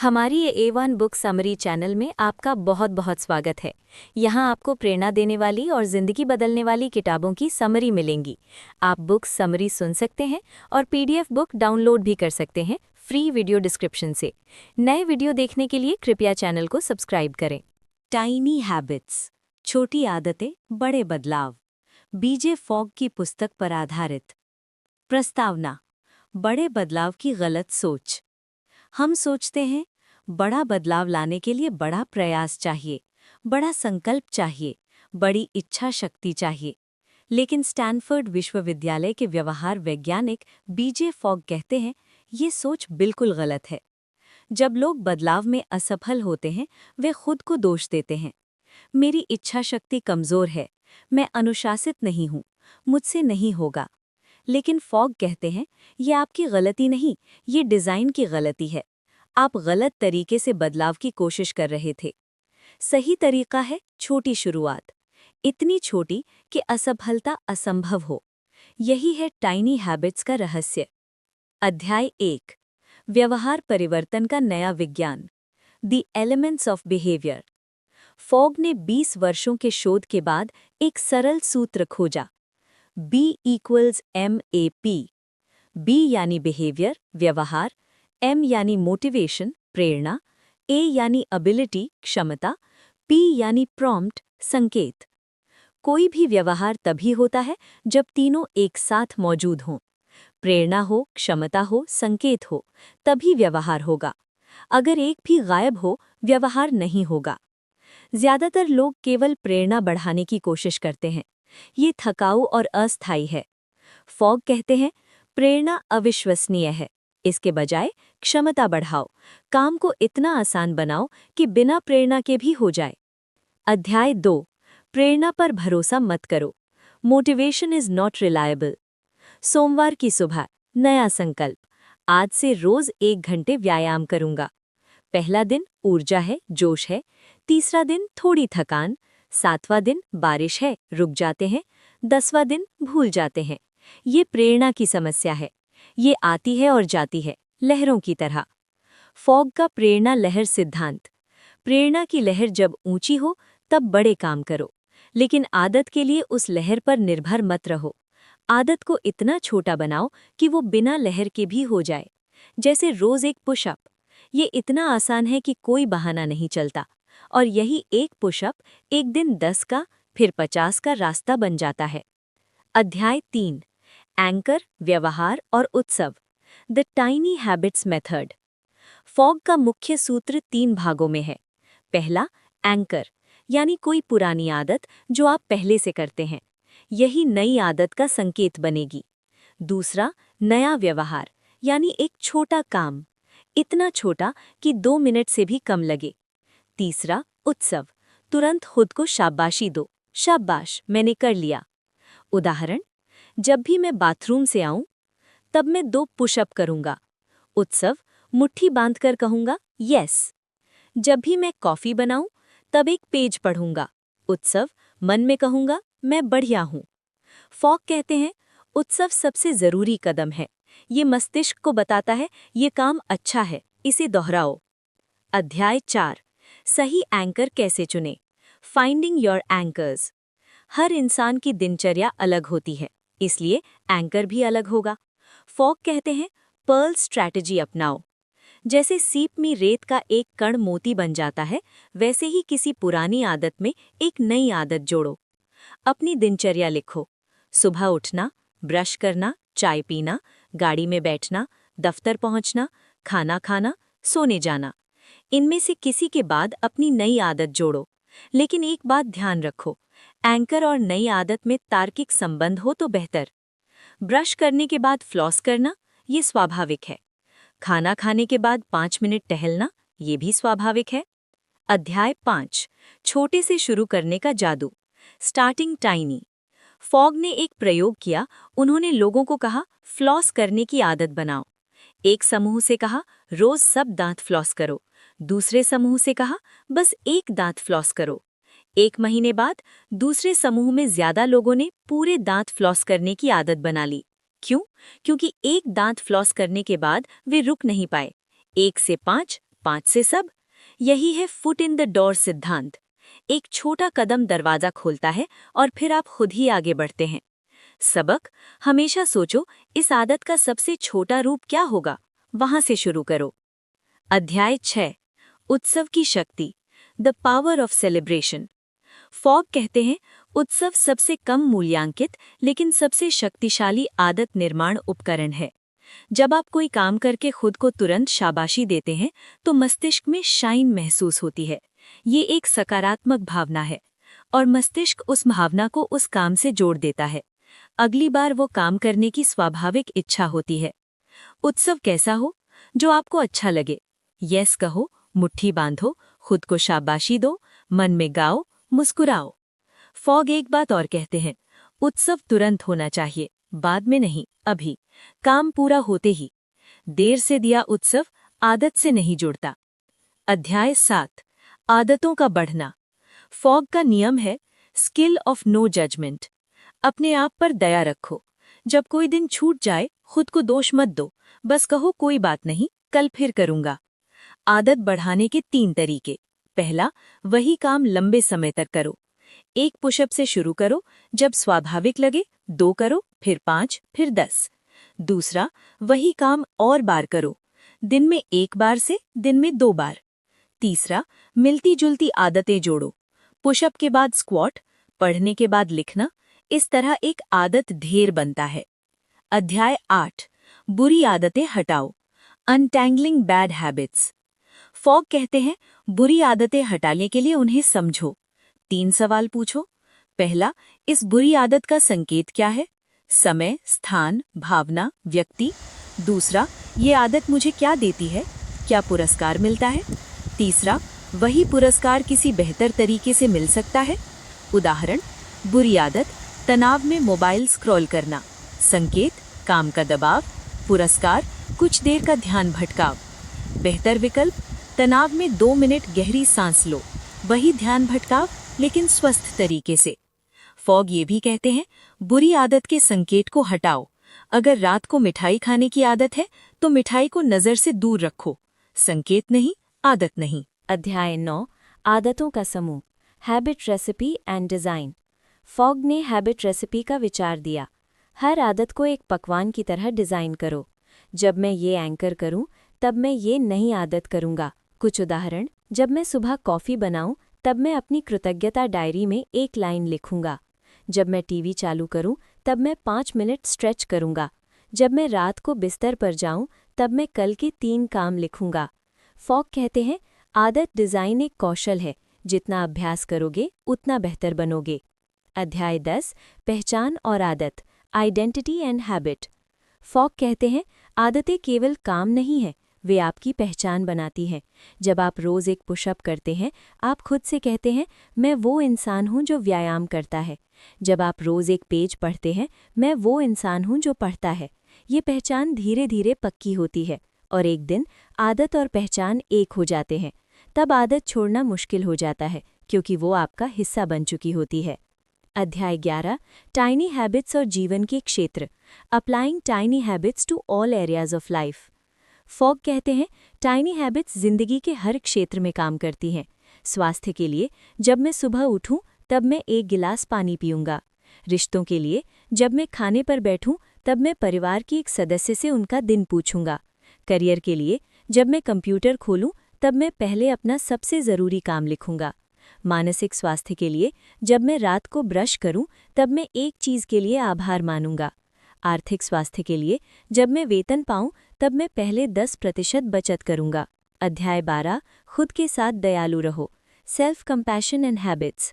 हमारी ये A1 book summary channel में आपका बहुत बहुत स्वागत है। यहाँ आपको प्रेरणा देने वाली और ज़िंदगी बदलने वाली किताबों की समरी मिलेंगी। आप बुक समरी सुन सकते हैं और PDF बुक डाउनलोड भी कर सकते हैं फ्री वीडियो डिस्क्रिप्शन से। नए वीडियो देखने के लिए कृपया चैनल को सब्सक्राइब करें। टाइनी हैबिट्स, छोटी आदतें बड़े बदलाव। BJ फॉग की पुस्तक पर आधारित। प्रस्तावना: बड़े बदलाव की गलत सोच। हम सोचते हैं बड़ा बदलाव लाने के लिए बड़ा प्रयास चाहिए, बड़ा संकल्प चाहिए, बड़ी इच्छा शक्ति चाहिए। लेकिन स्टैनफोर्ड विश्वविद्यालय के व्यवहार वैज्ञानिक BJ फॉग कहते हैं ये सोच बिल्कुल गलत है। जब लोग बदलाव में असफल होते हैं वे खुद को दोष देते हैं। मेरी इच्छा शक्ति कमजोर है, मैं अनुशासित नहीं हूँ, मुझसे नहीं होगा। लेकिन फॉग कहते हैं ये आपकी गलती नहीं, ये डिज़ाइन की गलती है। आप गलत तरीके से बदलाव की कोशिश कर रहे थे। सही तरीका है छोटी शुरुआत, इतनी छोटी कि असफलता असंभव हो। यही है टाइनी हैबिट्स का रहस्य। अध्याय 1: व्यवहार परिवर्तन का नया विज्ञान। The elements of behaviour. Fog ने 20 वर्षों के शोध के बाद एक सरल सूत्र खोजा। B=MAP। B यानी बिहेवियर, व्यवहार, M यानी मोटिवेशन, प्रेरणा, A यानी एबिलिटी, क्षमता, P यानी प्रॉम्प्ट, संकेत। कोई भी व्यवहार तभी होता है जब तीनों एक साथ मौजूद हों। प्रेरणा हो, क्षमता हो, संकेत हो, तभी व्यवहार होगा। अगर एक भी गायब हो, व्यवहार नहीं होगा। ज्यादातर लोग केवल प्रेरणा बढ़ाने की कोशिश करते हैं। ये थकाऊ और अस्थायी है। फॉग कहते हैं प्रेरणा अविश्वसनीय है। इसके बजाय क्षमता बढ़ाओ, काम को इतना आसान बनाओ कि बिना प्रेरणा के भी हो जाए। अध्याय 2: प्रेरणा पर भरोसा मत करो। Motivation is not reliable. सोमवार की सुबह, नया संकल्प। आज से रोज 1 घंटे व्यायाम करूंगा। पहला दिन ऊर्जा है, जोश है। तीसरा दिन थोड़ी थकान। 7वां दिन बारिश है, रुक जाते हैं। 10वां दिन भूल जाते हैं। ये प्रेरणा की समस्या है। ये आती है और जाती है, लहरों की तरह। फॉग का प्रेरणा लहर सिद्धांत। प्रेरणा की लहर जब ऊंची हो तब बड़े काम करो, लेकिन आदत के लिए उस लहर पर निर्भर मत रहो। आदत को इतना छोटा बनाओ कि वो बिना लहर के भी हो जाए। जैसे रोज एक पुशअप। ये इतना आसान है कि कोई बहाना नहीं चलता। और यही एक पुशअप एक दिन 10 का, फिर 50 का रास्ता बन जाता है। अध्याय 3: एंकर, व्यवहार और उत्सव। The tiny habits method. Fog का मुख्य सूत्र 3 भागों में है। पहला, एंकर, यानी कोई पुरानी आदत जो आप पहले से करते हैं। यही नई आदत का संकेत बनेगी। दूसरा, नया व्यवहार, यानी एक छोटा काम, इतना छोटा कि 2 मिनट से भी कम लगे। तीसरा, उत्सव, तुरंत खुद को शाबाशी दो, शाबाश मैंने कर लिया। उदाहरण: जब भी मैं बाथरूम से आऊं तब मैं 2 पुशअप करूंगा। उत्सव: मुट्ठी बांधकर कहूंगा यस। जब भी मैं कॉफी बनाऊं तब एक पेज पढ़ूंगा। उत्सव: मन में कहूंगा मैं बढ़िया हूं। फॉग कहते हैं उत्सव सबसे जरूरी कदम है। ये मस्तिष्क को बताता है ये काम अच्छा है, इसे दोहराओ। अध्याय 4: सही एंकर कैसे चुनें। Finding your anchors. हर इंसान की दिनचर्या अलग होती है, इसलिए एंकर भी अलग होगा। फॉग कहते हैं पर्ल स्ट्रैटेजी अपनाओ। जैसे सीप में रेत का एक कण मोती बन जाता है, वैसे ही किसी पुरानी आदत में एक नई आदत जोड़ो। अपनी दिनचर्या लिखो। सुबह उठना, ब्रश करना, चाय पीना, गाड़ी में बैठना, दफ्तर पहुंचना, खाना खाना, सोने जाना। इनमें से किसी के बाद अपनी नई आदत जोड़ो। लेकिन एक बात ध्यान रखो, एंकर और नई आदत में तार्किक संबंध हो तो बेहतर। ब्रश करने के बाद फ्लॉस करना, ये स्वाभाविक है। खाना खाने के बाद 5 मिनट टहलना, ये भी स्वाभाविक है। अध्याय 5: छोटे से शुरू करने का जादू। Starting tiny. फॉग ने एक प्रयोग किया। उन्होंने लोगों को कहा फ्लॉस करने की आदत बनाओ। एक समूह से कहा रोज सब दांत फ्लॉस करो। दूसरे समूह से कहा बस एक दांत फ्लॉस करो। 1 महीने बाद दूसरे समूह में ज्यादा लोगों ने पूरे दांत फ्लॉस करने की आदत बना ली। क्यों? क्योंकि एक दांत फ्लॉस करने के बाद वे रुक नहीं पाए। 1 से 5, 5 से सब। यही है फुट इन द डोर सिद्धांत। एक छोटा कदम दरवाजा खोलता है और फिर आप खुद ही आगे बढ़ते हैं। सबक, हमेशा सोचो इस आदत का सबसे छोटा रूप क्या होगा, वहां से शुरू करो। अध्याय 6, उत्सव की शक्ति, the power of celebration. Fog कहते हैं, उत्सव सबसे कम मूल्यांकित लेकिन सबसे शक्तिशाली आदत निर्माण उपकरण है। जब आप कोई काम करके खुद को तुरंत शाबाशी देते हैं तो मस्तिष्क में शाइन महसूस होती है। ये एक सकारात्मक भावना है और मस्तिष्क उस भावना को उस काम से जोड़ देता है। अगली बार वो काम करने की स्वाभाविक इच्छा होती है। उत्सव कैसा हो? जो आपको अच्छा लगे। यस कहो, मुट्ठी बांधो, खुद को शाबाशी दो, मन में गाओ, मुस्कुराओ। फॉग एक बात और कहते हैं, उत्सव तुरंत होना चाहिए, बाद में नहीं, अभी, काम पूरा होते ही। देर से दिया उत्सव आदत से नहीं जुड़ता। अध्याय 7, आदतों का बढ़ना। फॉग का नियम है, स्किल ऑफ नो जजमेंट। अपने आप पर दया रखो। जब कोई दिन छूट जाए, खुद को दोष मत दो, बस कहो कोई बात नहीं, कल फिर करूंगा। आदत बढ़ाने के 3 तरीके। पहला, वही काम लंबे समय तक करो। 1 पुशअप से शुरू करो, जब स्वाभाविक लगे 2 करो, फिर 5, फिर 10। दूसरा, वही काम और बार करो, दिन में 1 बार से दिन में 2 बार। तीसरा, मिलती जुलती आदतें जोड़ो, पुशअप के बाद स्क्वाट, पढ़ने के बाद लिखना। इस तरह एक आदत ढेर बनता है। अध्याय 8, बुरी आदतें हटाओ, अनटैंगलिंग बैड हैबिट्स। फॉग कहते हैं, बुरी आदतें हटाने के लिए उन्हें समझो। 3 सवाल पूछो। पहला, इस बुरी आदत का संकेत क्या है? समय, स्थान, भावना, व्यक्ति। दूसरा, ये आदत मुझे क्या देती है? क्या पुरस्कार मिलता है? तीसरा, वही पुरस्कार किसी बेहतर तरीके से मिल सकता है? उदाहरण, बुरी आदत, तनाव में मोबाइल स्क्रॉल करना। संकेत, काम का दबाव। पुरस्कार, कुछ देर का ध्यान भटकाव। बेहतर विकल्प, तनाव में 2 मिनट गहरी सांस लो, वही ध्यान भटकाव लेकिन स्वस्थ तरीके से। फॉग ये भी कहते हैं, बुरी आदत के संकेत को हटाओ। अगर रात को मिठाई खाने की आदत है तो मिठाई को नजर से दूर रखो, संकेत नहीं, आदत नहीं। अध्याय 9, आदतों का समूह, habit recipe and design. Fog ने हैबिट रेसिपी का विचार दिया। हर आदत को एक पकवान की तरह डिज़ाइन करो। जब मैं ये एंकर करूं, तब मैं ये नई आदत करूंगा। कुछ उदाहरण, जब मैं सुबह कॉफ़ी बनाऊं, तब मैं अपनी कृतज्ञता डायरी में 1 लाइन लिखूंगा। जब मैं टीवी चालू करूं, तब मैं 5 मिनट स्ट्रेच करूंगा। जब मैं रात को बिस्तर पर जाऊं, तब मैं कल के 3 काम लिखूंगा। फॉग कहते हैं, आदत डिज़ाइन एक कौशल है, जितना अभ्यास करोगे उतना बेहतर बनोगे। अध्याय 10, पहचान और आदत, आइडेंटिटी एंड हैबिट। फॉग कहते हैं, आदतें केवल काम नहीं हैं, वे आपकी पहचान बनाती हैं। जब आप रोज़ एक पुशअप करते हैं, आप खुद से कहते हैं, मैं वो इंसान हूँ जो व्यायाम करता है। जब आप रोज़ एक पेज पढ़ते हैं, मैं वो इंसान हूँ जो पढ़ता है। ये पहचान धीरे धीरे पक्की होती है और एक दिन आदत और पहचान एक हो जाते हैं। तब आदत छोड़ना मुश्किल हो जाता है, क्योंकि वो आपका हिस्सा बन चुकी होती है। अध्याय 11, टाइनी हैबिट्स और जीवन के क्षेत्र, applying tiny habits to all areas of life. Fogg कहते हैं, टाइनी हैबिट्स जिंदगी के हर क्षेत्र में काम करती हैं। स्वास्थ्य के लिए, जब मैं सुबह उठूं, तब मैं 1 गिलास पानी पीऊंगा। रिश्तों के लिए, जब मैं खाने पर बैठूं, तब मैं परिवार की एक सदस्य से उनका दिन पूछूंगा। करियर के लिए, जब मैं कंप्यूटर खोलूं, तब मैं पहले अपना सबसे ज़रूरी काम लिखूंगा। मानसिक स्वास्थ्य के लिए, जब मैं रात को ब्रश करूं, तब मैं एक चीज़ के लिए आभार मानूंगा। आर्थिक स्वास्थ्य के लिए, जब मैं वेतन पाऊं, तब मैं पहले 10% बचत करूंगा। अध्याय 12, खुद के साथ दयालु रहो, self compassion and habits.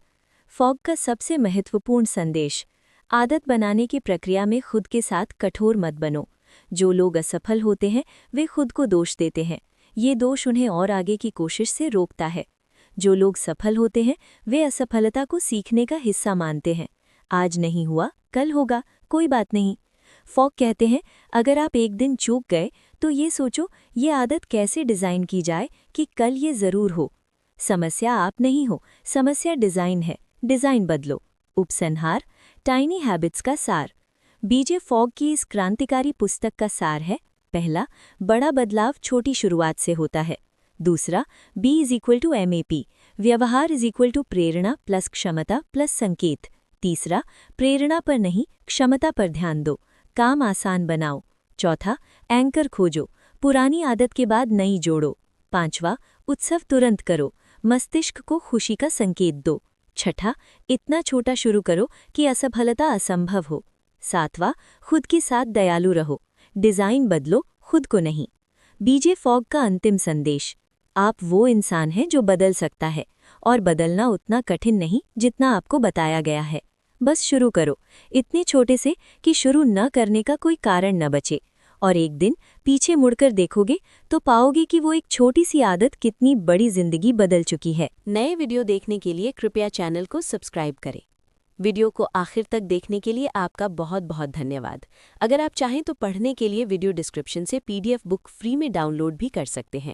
Fog का सबसे महत्वपूर्ण संदेश, आदत बनाने की प्रक्रिया में खुद के साथ कठोर मत बनो। जो लोग असफल होते हैं, वे खुद को दोष देते हैं। ये दोष उन्हें और आगे की कोशिश से रोकता है। जो लोग सफल होते हैं, वे असफलता को सीखने का हिस्सा मानते हैं। आज नहीं हुआ, कल होगा, कोई बात नहीं। फॉग कहते हैं, अगर आप एक दिन चूक गए, तो ये सोचो, ये आदत कैसे डिज़ाइन की जाए कि कल ये ज़रूर हो। समस्या आप नहीं हो, समस्या डिज़ाइन है, डिज़ाइन बदलो। उपसंहार, टाइनी हैबिट्स का सार। बीजे फॉग की इस क्रांतिकारी पुस्तक का सार है, पहला, बड़ा बदलाव छोटी शुरुआत से होता है। दूसरा B = MAP, व्यवहार = प्रेरणा प्लस क्षमता प्लस संकेत। तीसरा, प्रेरणा पर नहीं क्षमता पर ध्यान दो, काम आसान बनाओ। चौथा, एंकर खोजो, पुरानी आदत के बाद नई जोड़ो। पांचवा, उत्सव तुरंत करो, मस्तिष्क को खुशी का संकेत दो। छठा, इतना छोटा शुरू करो कि असफलता असंभव हो। सातवां, खुद के साथ दयालु रहो, डिज़ाइन बदलो, खुद को नहीं। बीजे फॉग का अंतिम संदेश: आप वो इंसान हैं जो बदल सकता है, और बदलना उतना कठिन नहीं जितना आपको बताया गया है। बस शुरू करो, इतने छोटे से कि शुरू न करने का कोई कारण न बचे, और एक दिन पीछे मुड़कर देखोगे तो पाओगे कि वो एक छोटी सी आदत कितनी बड़ी जिंदगी बदल चुकी है। नए वीडियो देखने के लिए कृपया चैनल को सब्सक्राइब करें। वीडियो को आखिर तक देखने के लिए आपका बहुत बहुत धन्यवाद। अगर आप चाहें तो पढ़ने के लिए वीडियो डिस्क्रिप्शन से PDF बुक फ्री में डाउनलोड भी कर सकते हैं।